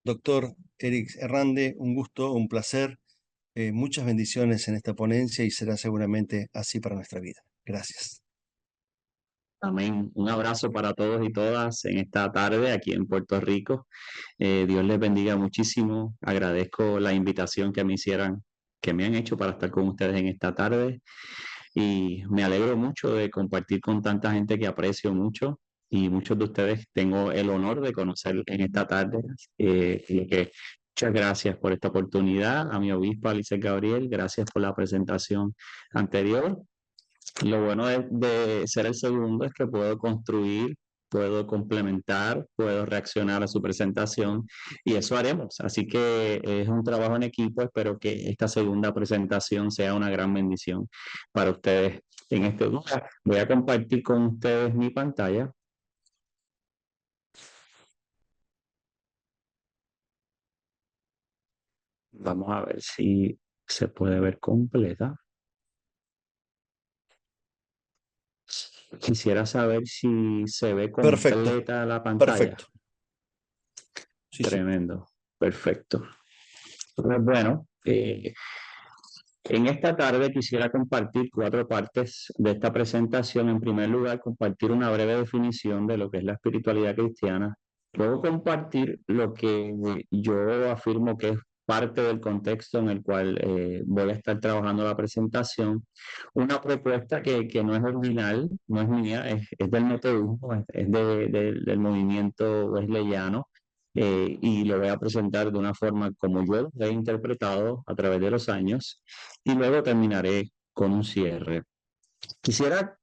Doctor Eric Herrande, un gusto, un placer, muchas bendiciones en esta ponencia y será seguramente así para nuestra vida. Gracias. Amén. Un abrazo para todos y todas en esta tarde aquí en Puerto Rico. Dios les bendiga muchísimo. Agradezco la invitación que me han hecho para estar con ustedes en esta tarde y me alegro mucho de compartir con tanta gente que aprecio mucho y muchos de ustedes tengo el honor de conocer en esta tarde. Muchas gracias por esta oportunidad. A mi obispo Alice Gabriel, gracias por la presentación anterior. Lo bueno de ser el segundo es que puedo construir, puedo complementar, puedo reaccionar a su presentación y eso haremos. Así que es un trabajo en equipo. Espero que esta segunda presentación sea una gran bendición para ustedes en este lugar. Voy a compartir con ustedes mi pantalla. Vamos a ver si se puede ver completa. Quisiera saber si se ve Perfecto, completa la pantalla. perfecto. Sí, sí. Tremendo, perfecto. Pues bueno, en esta tarde quisiera compartir 4 partes de esta presentación. En primer lugar, compartir una breve definición de lo que es la espiritualidad cristiana. Luego compartir lo que yo afirmo que es parte del contexto en el cual voy a estar trabajando la presentación. Una propuesta que no es original, no es mía, es del metodismo, es del movimiento wesleyano, y lo voy a presentar de una forma como yo lo he interpretado a través de los años y luego terminaré con un cierre. Quisiera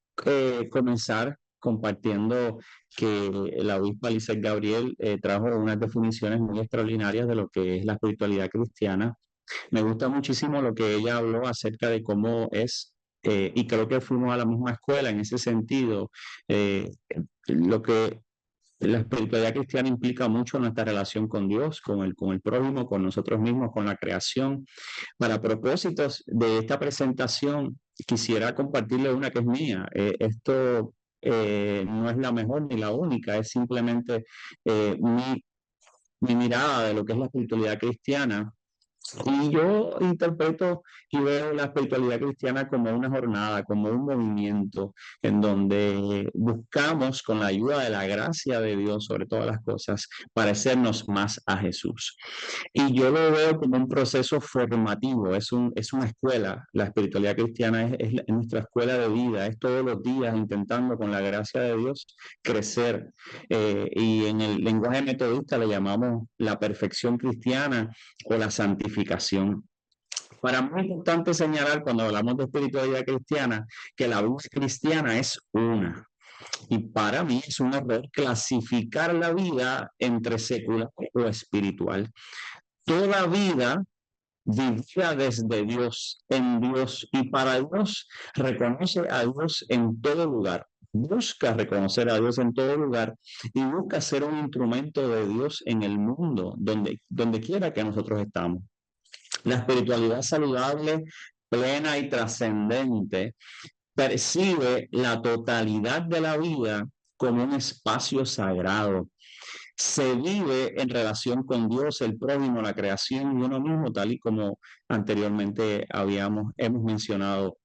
comenzar compartiendo que la obispa Lizeth Gabriel trajo unas definiciones muy extraordinarias de lo que es la espiritualidad cristiana. Me gusta muchísimo lo que ella habló acerca de cómo es, y creo que fuimos a la misma escuela en ese sentido. Lo que la espiritualidad cristiana implica mucho nuestra relación con Dios, con el prójimo, con nosotros mismos, con la creación. Para propósitos de esta presentación, quisiera compartirle una que es mía. Esto no es la mejor ni la única, es simplemente mi mirada de lo que es la espiritualidad cristiana. Y yo interpreto y veo la espiritualidad cristiana como una jornada, como un movimiento en donde buscamos, con la ayuda de la gracia de Dios sobre todas las cosas, parecernos más a Jesús. Y yo lo veo como un proceso formativo, es una escuela. La espiritualidad cristiana es nuestra escuela de vida, es todos los días intentando con la gracia de Dios crecer. Y en el lenguaje metodista le llamamos la perfección cristiana o la santificación. Para mí es importante señalar cuando hablamos de espiritualidad cristiana que la vida cristiana es una. Y para mí es un error clasificar la vida entre secular o espiritual. Toda vida vivida desde Dios, en Dios y para Dios, reconoce a Dios en todo lugar. Busca reconocer a Dios en todo lugar y busca ser un instrumento de Dios en el mundo, donde quiera que nosotros estamos. La espiritualidad saludable, plena y trascendente percibe la totalidad de la vida como un espacio sagrado. Se vive en relación con Dios, el prójimo, la creación y uno mismo, tal y como anteriormente hemos mencionado.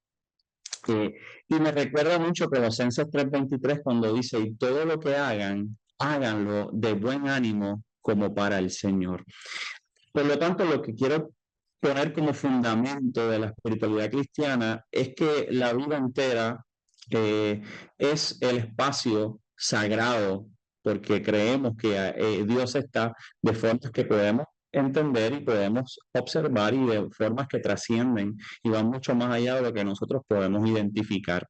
Y me recuerda mucho Colosenses 3:23 cuando dice, y todo lo que hagan, háganlo de buen ánimo como para el Señor. Por lo tanto, lo que quiero poner como fundamento de la espiritualidad cristiana es que la vida entera es el espacio sagrado, porque creemos que Dios está de formas que podemos entender y podemos observar y de formas que trascienden y van mucho más allá de lo que nosotros podemos identificar.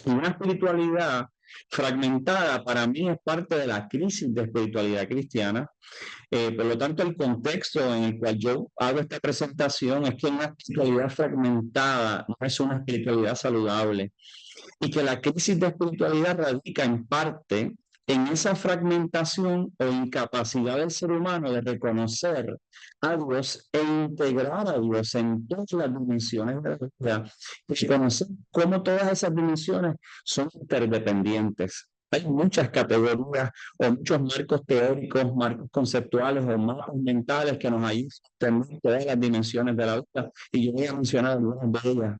Y una espiritualidad fragmentada para mí es parte de la crisis de espiritualidad cristiana. Por lo tanto, el contexto en el cual yo hago esta presentación es que una espiritualidad fragmentada no es una espiritualidad saludable y que la crisis de espiritualidad radica en parte en esa fragmentación o incapacidad del ser humano de reconocer a Dios e integrar a Dios en todas las dimensiones de la vida y reconocer cómo todas esas dimensiones son interdependientes. Hay muchas categorías o muchos marcos teóricos, marcos conceptuales o mapas mentales que nos ayudan a entender todas las dimensiones de la vida. Y yo voy a mencionar algunas de ellas.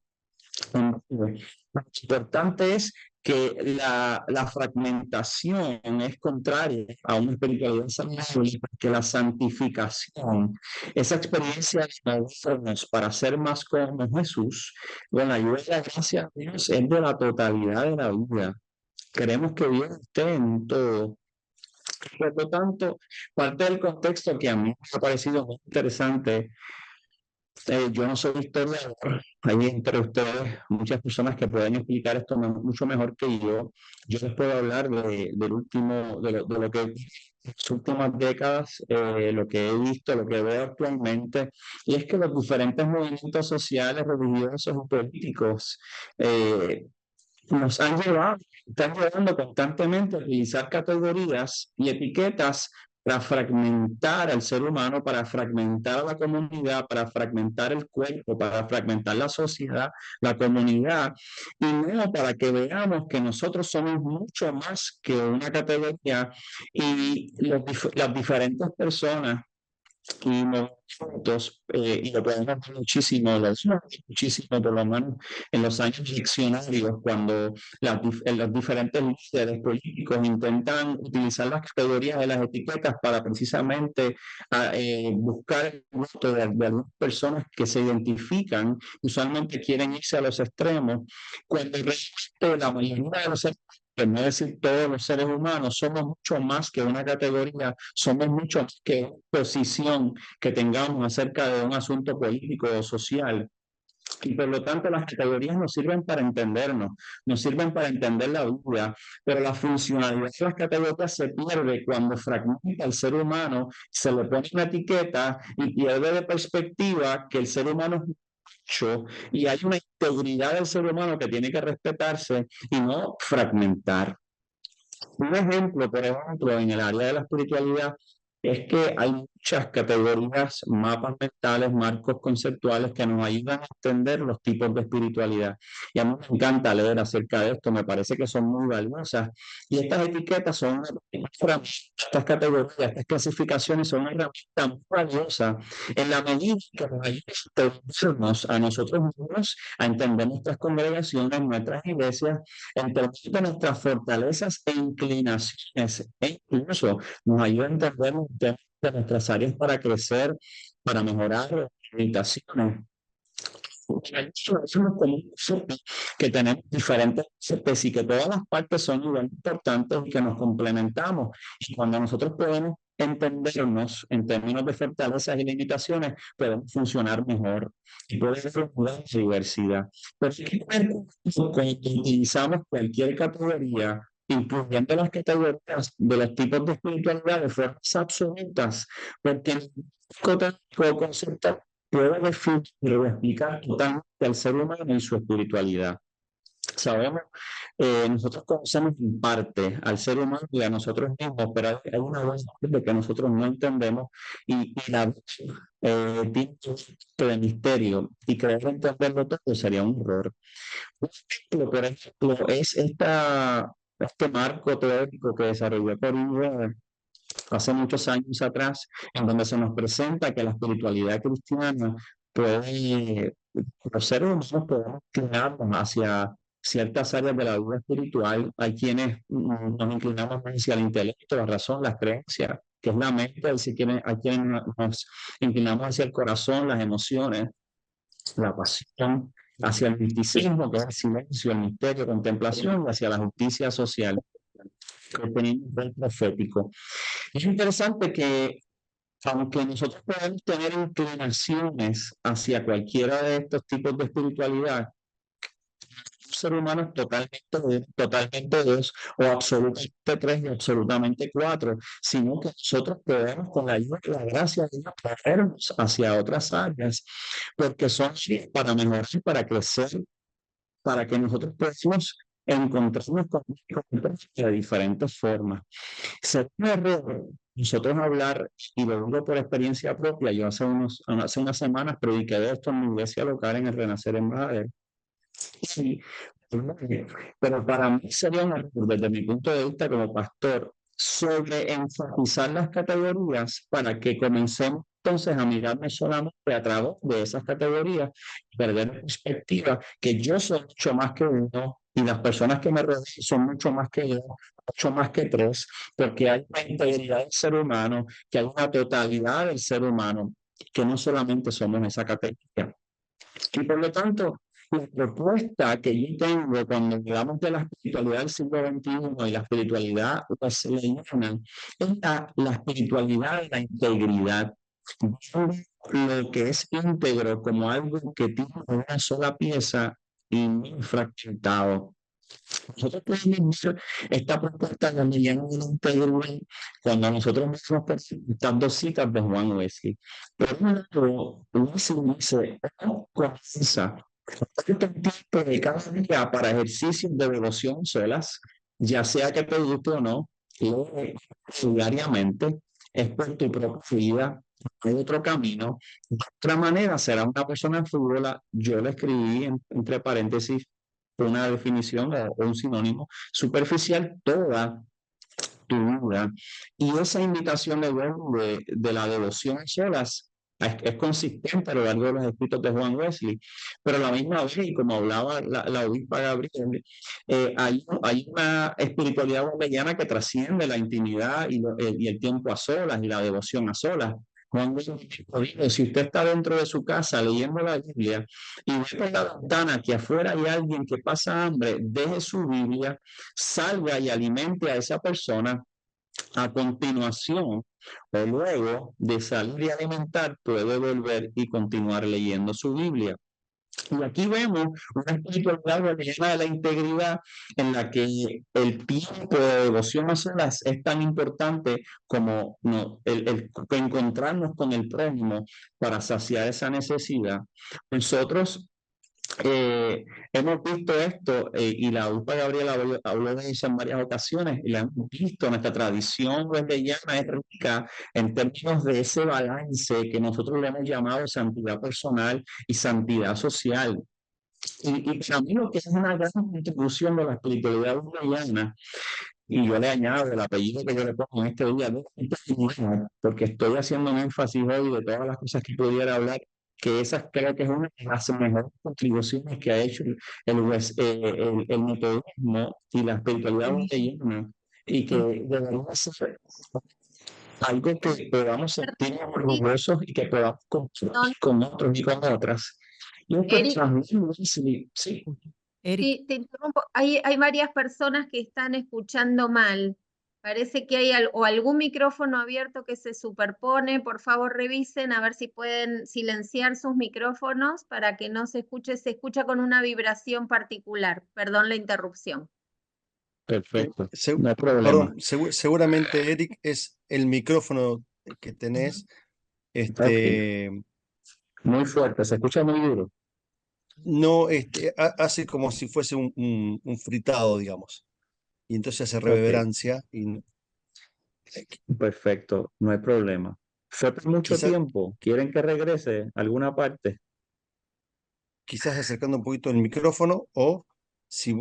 Lo importante es que la fragmentación es contraria a una espiritualidad saludable, porque la santificación, esa experiencia de movernos para ser más como Jesús, con la ayuda y la gracia de Dios, es de la totalidad de la vida. Queremos que Dios esté en todo. Por lo tanto, parte del contexto que a mí me ha parecido muy interesante, yo no soy historiador, hay entre ustedes muchas personas que pueden explicar esto mucho mejor que yo. Yo les puedo hablar del último, de lo que en las últimas décadas, lo que he visto, lo que veo actualmente, y es que los diferentes movimientos sociales, religiosos y políticos nos han llevado, están llevando constantemente a utilizar categorías y etiquetas para fragmentar al ser humano, para fragmentar a la comunidad, para fragmentar el cuerpo, para fragmentar la sociedad, la comunidad, y no para que veamos que nosotros somos mucho más que una categoría y las diferentes personas y movimientos, y lo podemos ver muchísimo, muchísimo, por lo menos en los años diccionarios, cuando los diferentes líderes políticos intentan utilizar las categorías de las etiquetas para precisamente buscar el gusto de algunas personas que se identifican, usualmente quieren irse a los extremos, cuando realmente la mayoría de los no decir todos los seres humanos, somos mucho más que una categoría, somos mucho más que una posición que tengamos acerca de un asunto político o social. Y por lo tanto las categorías nos sirven para entendernos, nos sirven para entender la vida, pero la funcionalidad de las categorías se pierde cuando fragmenta el ser humano, se le pone una etiqueta y pierde de perspectiva que el ser humano es mucho y hay una integridad del ser humano que tiene que respetarse y no fragmentar. Un ejemplo, por ejemplo, en el área de la espiritualidad, es que hay muchas categorías, mapas mentales, marcos conceptuales que nos ayudan a entender los tipos de espiritualidad. Y a mí me encanta leer acerca de esto, me parece que son muy valiosas. Y estas etiquetas son estas categorías, estas clasificaciones son una herramienta muy valiosa en la medida que nos ayudan a entendernos a nosotros mismos, a entender nuestras congregaciones, nuestras iglesias, en términos de nuestras fortalezas e inclinaciones, e incluso nos ayuda a entender de nuestras áreas para crecer, para mejorar limitaciones. Somos como un que tenemos diferentes partes y que todas las partes son igual importantes y que nos complementamos. Y cuando nosotros podemos entendernos en términos de fortalezas y limitaciones, podemos funcionar mejor y podemos haber una diversidad. Pero cuando utilizamos cualquier categoría, incluyendo las categorías de los tipos de espiritualidad de formas absolutas, porque el concepto puede definir o explicar totalmente al ser humano y su espiritualidad. Sabemos, nosotros conocemos en parte al ser humano y a nosotros mismos, pero hay una buena parte que nosotros no entendemos y la tiene de misterio y creer entenderlo todo sería un error. Un ejemplo, por ejemplo, es este marco teórico que desarrolló Corinne hace muchos años atrás, en donde se nos presenta que la espiritualidad cristiana puede, los seres humanos podemos inclinarnos hacia ciertas áreas de la vida espiritual. Hay quienes nos inclinamos más hacia el intelecto, la razón, las creencias, que es la mente, hay quienes nos inclinamos hacia el corazón, las emociones, la pasión, hacia el misticismo, que es el silencio, el misterio, contemplación, y hacia la justicia social, contenido del profético. Es interesante que, aunque nosotros podemos tener inclinaciones hacia cualquiera de estos tipos de espiritualidad, un ser humano es totalmente dos, o absolutamente tres y absolutamente cuatro, sino que nosotros podemos, con la ayuda y la gracia de Dios, movernos hacia otras áreas, porque son para mejorar, para crecer, para que nosotros podamos encontrarnos con de diferentes formas. Sería un error nosotros hablar, y lo digo por experiencia propia, yo hace unas semanas prediqué de esto en mi iglesia local en el Renacer en Madrid, y Pero para mí sería un error, desde mi punto de vista como pastor, sobre enfatizar las categorías para que comencemos entonces a mirarnos solamente a través de esas categorías, perder la perspectiva que yo soy mucho más que uno y las personas que me rodean son mucho más que yo, mucho más que tres, porque hay una integridad del ser humano, que hay una totalidad del ser humano, que no solamente somos esa categoría. Y por lo tanto, la propuesta que yo tengo cuando hablamos de la espiritualidad del siglo XXI y la espiritualidad wesleyana es la espiritualidad de la integridad. Lo que es íntegro como algo que tiene una sola pieza y no fragmentado. Nosotros podemos ver esta propuesta de Millán de la integridad cuando nosotros mismos estas dos citas de Juan Wesley. Pero luego Wesley dice, comienza un tiempo de cada día para ejercicios de devoción solas, ya sea que te guste o no, lee diariamente, es por tu propia vida, hay otro camino. De otra manera, será una persona frívola. Yo le escribí entre paréntesis una definición o un sinónimo superficial toda tu vida. Y esa invitación de la devoción a solas es consistente a lo largo de los escritos de Juan Wesley, pero a la misma vez, y como hablaba la obispa Gabriel, hay una espiritualidad wesleyana que trasciende la intimidad y el tiempo a solas y la devoción a solas. Juan Wesley dijo, si usted está dentro de su casa leyendo la Biblia y ve por la ventana que afuera hay alguien que pasa hambre, deje su Biblia, salga y alimente a esa persona. A continuación, o luego de salir y alimentar, puede volver y continuar leyendo su Biblia. Y aquí vemos una espiritualidad llena de la integridad en la que el tiempo de devoción a solas es tan importante como no, el encontrarnos con el prójimo para saciar esa necesidad. Nosotros hemos visto esto y la UPA Gabriela habló de eso en varias ocasiones y la hemos visto. Nuestra tradición wesleyana es rica en términos de ese balance que nosotros le hemos llamado santidad personal y santidad social. Y para mí lo que es una gran contribución de la espiritualidad wesleyana, y yo le añado el apellido que yo le pongo en este día, porque estoy haciendo un énfasis hoy de todas las cosas que pudiera hablar, que esas creo que es una de las mejores contribuciones que ha hecho el metodismo y la espiritualidad wesleyana, y que debería ser algo que podamos sentirnos orgullosos y que podamos compartir con otros y con otras. Y esto es Eric, transmisión, sí, sí. Eric, sí, te interrumpo. Hay varias personas que están escuchando mal. Parece que hay o algún micrófono abierto que se superpone. Por favor, revisen a ver si pueden silenciar sus micrófonos para que no se escucha con una vibración particular. Perdón la interrupción. Perfecto, Se- no hay problema. Perdón, seguramente, Eric, es el micrófono que tenés. Ok, Este, muy fuerte, se escucha muy duro. no, hace como si fuese un fritado, digamos. Y entonces hace Ok, reverberancia. perfecto, no hay problema. Fue por mucho Quizás, tiempo. ¿Quieren que regrese a alguna parte? quizás acercando un poquito el micrófono o si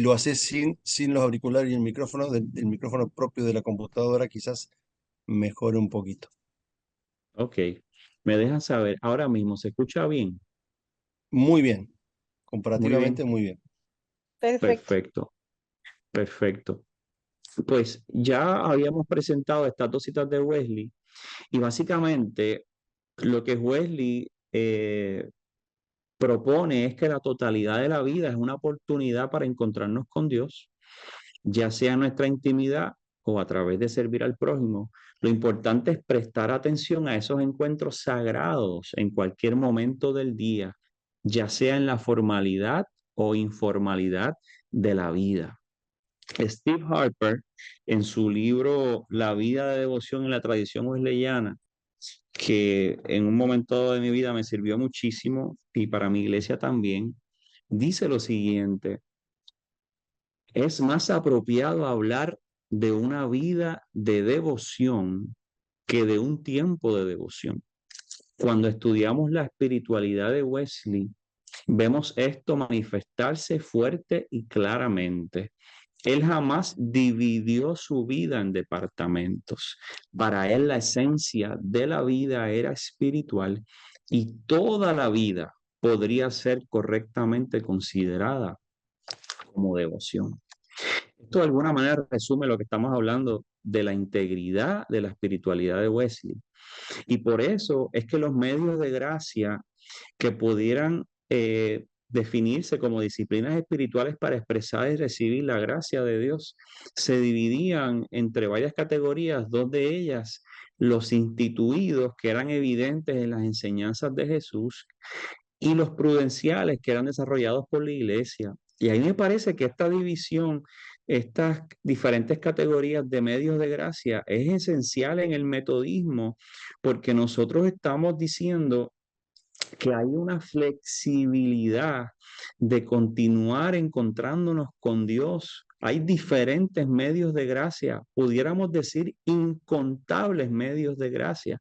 lo haces sin los auriculares y el micrófono, del micrófono propio de la computadora, quizás mejore un poquito. Ok, me dejan saber. Ahora mismo, ¿se escucha bien? Muy bien, Muy bien, comparativamente muy bien. perfecto. perfecto, perfecto. Pues ya habíamos presentado estas dos citas de Wesley y básicamente lo que Wesley propone es que la totalidad de la vida es una oportunidad para encontrarnos con Dios, ya sea en nuestra intimidad o a través de servir al prójimo. Lo importante es prestar atención a esos encuentros sagrados en cualquier momento del día, ya sea en la formalidad o informalidad de la vida. Steve Harper, en su libro La vida de devoción en la tradición wesleyana, que en un momento de mi vida me sirvió muchísimo y para mi iglesia también, dice lo siguiente: es más apropiado hablar de una vida de devoción que de un tiempo de devoción. Cuando estudiamos la espiritualidad de Wesley, vemos esto manifestarse fuerte y claramente. Él jamás dividió su vida en departamentos. Para él la esencia de la vida era espiritual y toda la vida podría ser correctamente considerada como devoción. Esto de alguna manera resume lo que estamos hablando de la integridad de la espiritualidad de Wesley. Y por eso es que los medios de gracia que pudieran definirse como disciplinas espirituales para expresar y recibir la gracia de Dios se dividían entre varias categorías, dos de ellas los instituidos que eran evidentes en las enseñanzas de Jesús y los prudenciales que eran desarrollados por la iglesia. Y ahí me parece que esta división, estas diferentes categorías de medios de gracia es esencial en el metodismo, porque nosotros estamos diciendo que hay una flexibilidad de continuar encontrándonos con Dios. Hay diferentes medios de gracia, pudiéramos decir incontables medios de gracia,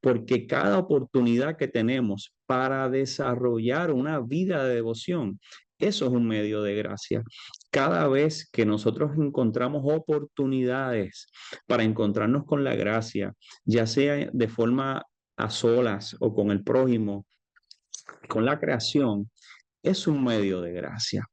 porque cada oportunidad que tenemos para desarrollar una vida de devoción, eso es un medio de gracia. Cada vez que nosotros encontramos oportunidades para encontrarnos con la gracia, ya sea de forma a solas o con el prójimo, con la creación, es un medio de gracia.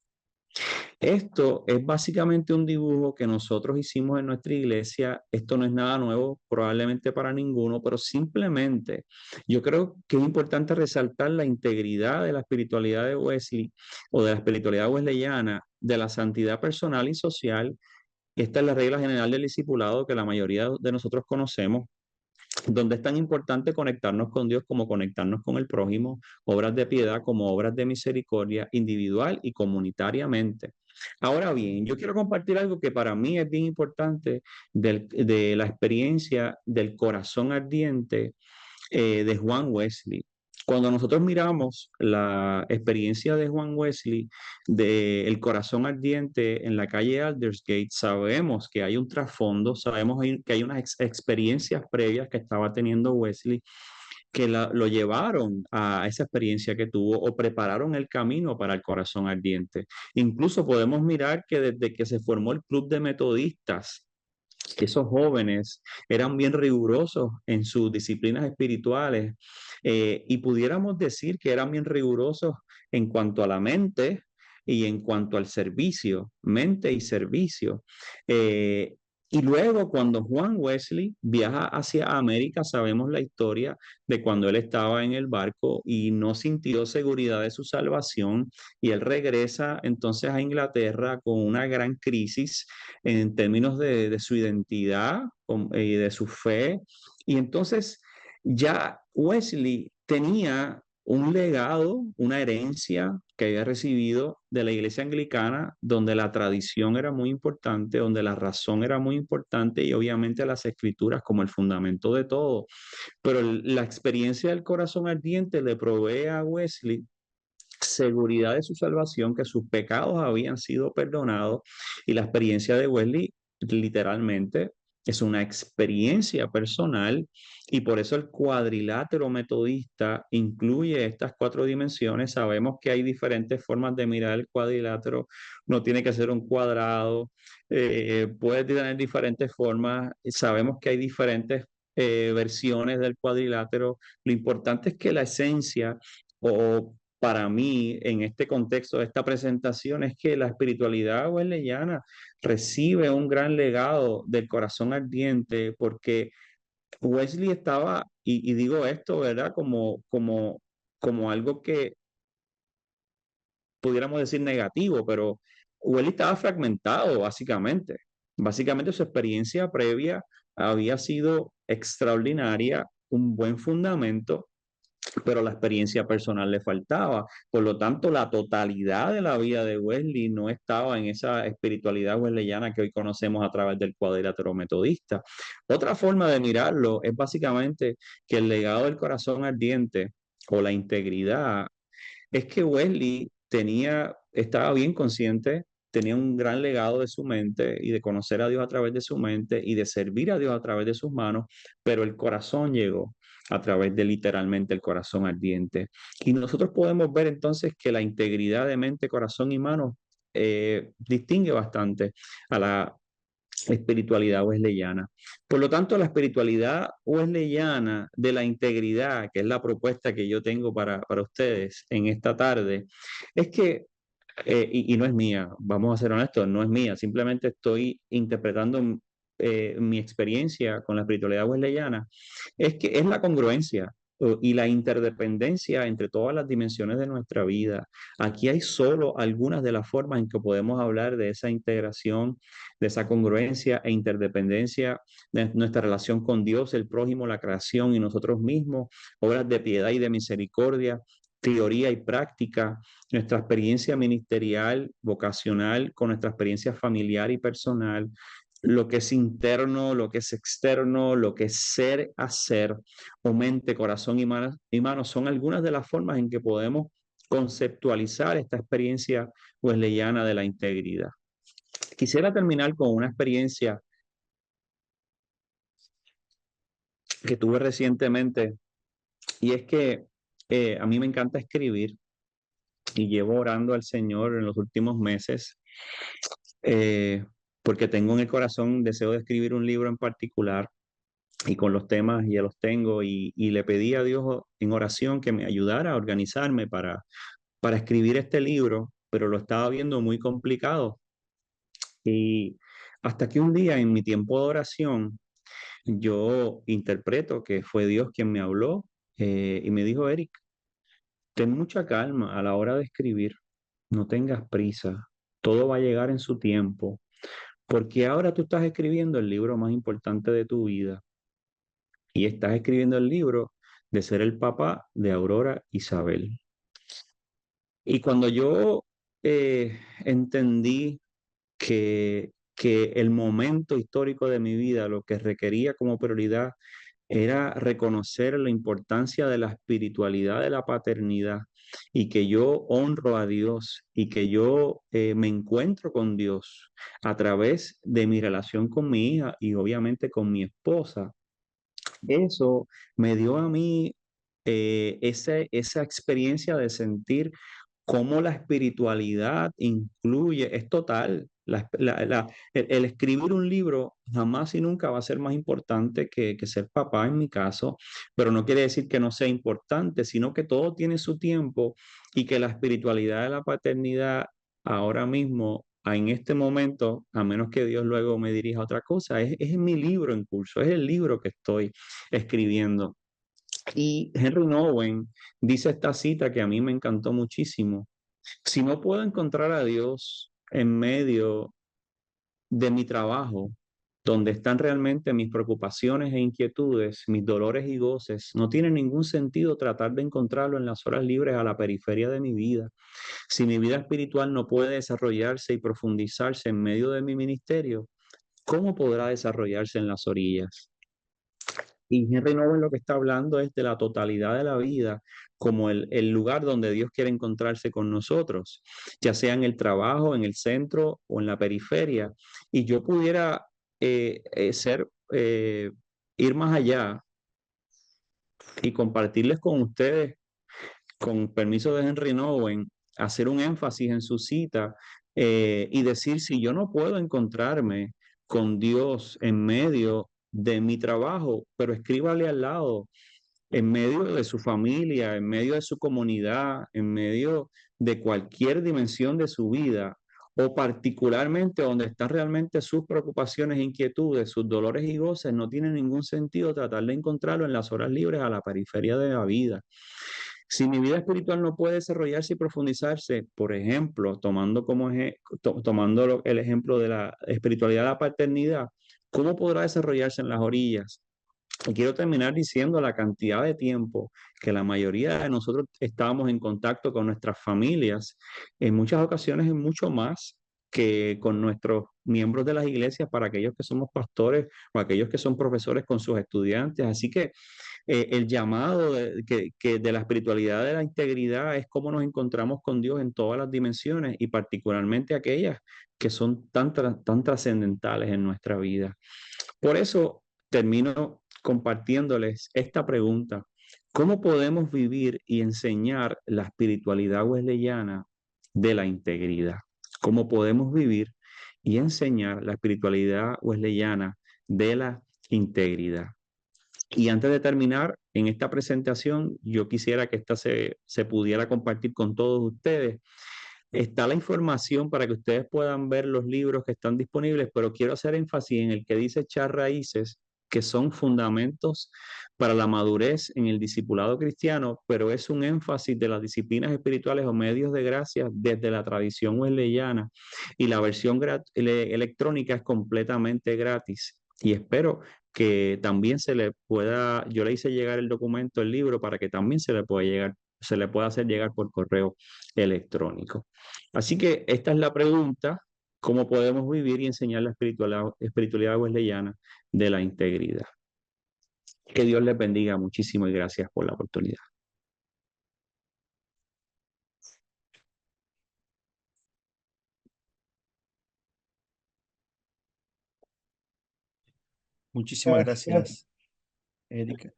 Esto es básicamente un dibujo que nosotros hicimos en nuestra iglesia. Esto no es nada nuevo, probablemente para ninguno, pero simplemente yo creo que es importante resaltar la integridad de la espiritualidad de Wesley o de la espiritualidad wesleyana, de la santidad personal y social. Esta es la regla general del discipulado que la mayoría de nosotros conocemos, donde es tan importante conectarnos con Dios como conectarnos con el prójimo, obras de piedad como obras de misericordia individual y comunitariamente. Ahora bien, yo quiero compartir algo que para mí es bien importante de la experiencia del corazón ardiente de Juan Wesley. Cuando nosotros miramos la experiencia de Juan Wesley, de El corazón ardiente en la calle Aldersgate, sabemos que hay un trasfondo, sabemos que hay unas experiencias previas que estaba teniendo Wesley que lo llevaron a esa experiencia que tuvo o prepararon el camino para el corazón ardiente. Incluso podemos mirar que desde que se formó el club de metodistas, esos jóvenes eran bien rigurosos en sus disciplinas espirituales y pudiéramos decir que eran bien rigurosos en cuanto a la mente y en cuanto al servicio, mente y servicio. Y luego cuando Juan Wesley viaja hacia América, sabemos la historia de cuando él estaba en el barco y no sintió seguridad de su salvación y él regresa entonces a Inglaterra con una gran crisis en términos de su identidad y de su fe. Y entonces ya Wesley tenía un legado, una herencia que había recibido de la iglesia anglicana, donde la tradición era muy importante, donde la razón era muy importante y obviamente las escrituras como el fundamento de todo. Pero la experiencia del corazón ardiente le provee a Wesley seguridad de su salvación, que sus pecados habían sido perdonados, y la experiencia de Wesley literalmente es una experiencia personal, y por eso el cuadrilátero metodista incluye estas 4 dimensiones. Sabemos que hay diferentes formas de mirar el cuadrilátero, no tiene que ser un cuadrado, puede tener diferentes formas, sabemos que hay diferentes versiones del cuadrilátero. Lo importante es que la esencia o para mí, en este contexto de esta presentación, es que la espiritualidad wesleyana recibe un gran legado del corazón ardiente, porque Wesley estaba, y digo esto, ¿verdad? Como algo que pudiéramos decir negativo, pero Wesley estaba fragmentado, básicamente. Básicamente su experiencia previa había sido extraordinaria, un buen fundamento, pero la experiencia personal le faltaba. Por lo tanto, la totalidad de la vida de Wesley no estaba en esa espiritualidad wesleyana que hoy conocemos a través del cuadrilátero metodista. Otra forma de mirarlo es básicamente que el legado del corazón ardiente o la integridad es que Wesley estaba bien consciente, tenía un gran legado de su mente y de conocer a Dios a través de su mente y de servir a Dios a través de sus manos, pero el corazón llegó. a través de literalmente el corazón ardiente. Y nosotros podemos ver entonces que la integridad de mente, corazón y mano distingue bastante a la espiritualidad wesleyana. Por lo tanto, la espiritualidad wesleyana de la integridad, que es la propuesta que yo tengo para ustedes en esta tarde, es que, y no es mía, vamos a ser honestos, no es mía, simplemente estoy interpretando mi experiencia con la espiritualidad wesleyana, es que es la congruencia y la interdependencia entre todas las dimensiones de nuestra vida. Aquí hay solo algunas de las formas en que podemos hablar de esa integración, de esa congruencia e interdependencia de nuestra relación con Dios, el prójimo, la creación y nosotros mismos, obras de piedad y de misericordia, teoría y práctica, nuestra experiencia ministerial, vocacional, con nuestra experiencia familiar y personal, lo que es interno, lo que es externo, lo que es ser, hacer, o mente, corazón y manos, son algunas de las formas en que podemos conceptualizar esta experiencia wesleyana de la integridad. Quisiera terminar con una experiencia que tuve recientemente, y es que a mí me encanta escribir y llevo orando al Señor en los últimos meses porque tengo en el corazón deseo de escribir un libro en particular y con los temas ya los tengo y le pedí a Dios en oración que me ayudara a organizarme para escribir este libro, pero lo estaba viendo muy complicado. Y hasta que un día en mi tiempo de oración, yo interpreto que fue Dios quien me habló y me dijo, Eric, ten mucha calma a la hora de escribir, no tengas prisa, todo va a llegar en su tiempo, porque ahora tú estás escribiendo el libro más importante de tu vida y estás escribiendo el libro de ser el papá de Aurora Isabel. Y cuando yo entendí que el momento histórico de mi vida, lo que requería como prioridad, era reconocer la importancia de la espiritualidad de la paternidad y que yo honro a Dios y que yo me encuentro con Dios a través de mi relación con mi hija y obviamente con mi esposa. Eso me dio a mí esa experiencia de sentir cómo la espiritualidad incluye, es total. El escribir un libro jamás y nunca va a ser más importante que ser papá en mi caso, pero no quiere decir que no sea importante, sino que todo tiene su tiempo y que la espiritualidad de la paternidad ahora mismo, en este momento, a menos que Dios luego me dirija a otra cosa, es mi libro en curso, es el libro que estoy escribiendo. Y Henry Nowen dice esta cita que a mí me encantó muchísimo. Si no puedo encontrar a Dios en medio de mi trabajo, donde están realmente mis preocupaciones e inquietudes, mis dolores y goces, no tiene ningún sentido tratar de encontrarlo en las horas libres a la periferia de mi vida. Si mi vida espiritual no puede desarrollarse y profundizarse en medio de mi ministerio, ¿cómo podrá desarrollarse en las orillas? Y Henry Nowen lo que está hablando es de la totalidad de la vida como el lugar donde Dios quiere encontrarse con nosotros, ya sea en el trabajo, en el centro o en la periferia. Y yo pudiera ir más allá y compartirles con ustedes, con permiso de Henry Nowen, hacer un énfasis en su cita y decir, si yo no puedo encontrarme con Dios en medio de mi trabajo, pero escríbale al lado, en medio de su familia, en medio de su comunidad, en medio de cualquier dimensión de su vida, o particularmente donde están realmente sus preocupaciones e inquietudes, sus dolores y goces, no tiene ningún sentido tratar de encontrarlo en las horas libres a la periferia de la vida. Si mi vida espiritual no puede desarrollarse y profundizarse, por ejemplo, tomando el ejemplo de la espiritualidad de la paternidad, ¿cómo podrá desarrollarse en las orillas? Y quiero terminar diciendo la cantidad de tiempo que la mayoría de nosotros estábamos en contacto con nuestras familias, en muchas ocasiones es mucho más que con nuestros miembros de las iglesias, para aquellos que somos pastores o aquellos que son profesores con sus estudiantes. Así que el llamado de la espiritualidad de la integridad es cómo nos encontramos con Dios en todas las dimensiones y particularmente aquellas que son tan trascendentales en nuestra vida. Por eso termino compartiéndoles esta pregunta: ¿cómo podemos vivir y enseñar la espiritualidad wesleyana de la integridad? ¿Cómo podemos vivir y enseñar la espiritualidad wesleyana de la integridad? Y antes de terminar en esta presentación, yo quisiera que esta se pudiera compartir con todos ustedes. Está la información para que ustedes puedan ver los libros que están disponibles, pero quiero hacer énfasis en el que dice Echar Raíces, que son fundamentos para la madurez en el discipulado cristiano, pero es un énfasis de las disciplinas espirituales o medios de gracia desde la tradición wesleyana, y la versión electrónica es completamente gratis. Y espero que también se le pueda, yo le hice llegar el documento, el libro, para que también se le pueda hacer llegar por correo electrónico. Así que esta es la pregunta: ¿cómo podemos vivir y enseñar la espiritualidad wesleyana de la integridad? Que Dios les bendiga muchísimo y gracias por la oportunidad. Muchísimas gracias, Erika.